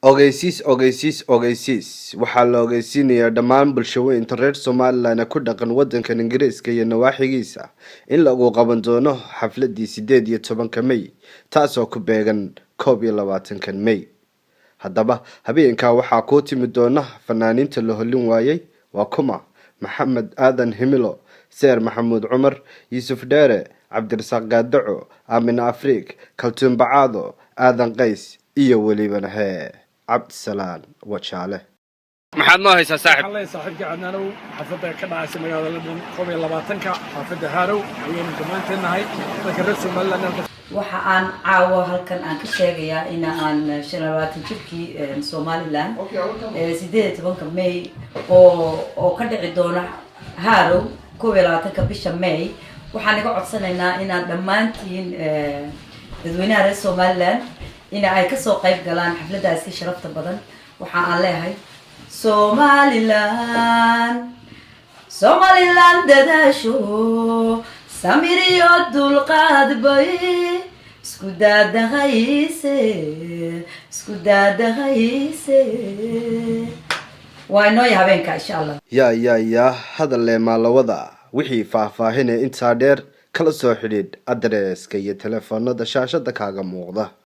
ogeysiis waxaa la ogeysiinayaa dhammaan bulshooyinka reer Somaliland ku dhaqan wadanka Ingiriiska iyo nawaaxigiisa in lagu qaban doono xafladii 18 May taasoo ku beegan 21 May. haddaba habeenka waxaa ku timi doona fanaaniinta la holin waayay waa kuma Maxamed Aadan Himilo, Seer Maxamuud Cumar, Yusuf Dheere, Cabdirasaaq Gaadaco, Aamin Afriik, Kaltuun Bacaado, Aadan Qays iyo waliba Cabdisalaan Wajaale. maxaad noo haysaa saaxiib? الله صاحبك عدنانو حفظة كذا اسم هذا لندن قومي لباتنك حفظة هارو وين كمان تنهاي ذكرت سملا waxa aan caawo halkan aan ka sheegayaa in aan 25 jirkii Somaliland 18 May oo ka dhici doona Haro 22 bisha May waxaan iga codsanaynaa in aan dhamaantiin dadweynaha reer Somaliland in ay ka soo qayb galaan xafladaasi sharafta badan waxa aan leeyahay Somaliland dadasho Samiriyo dulqaad bay isku daadahayse waa inoo habeenka insha Allah ya hadal le maalawada wixii faahfaahin inta dheer kala soo xidhiid adreeska iyo telefoonada shaashada kaaga muuqda.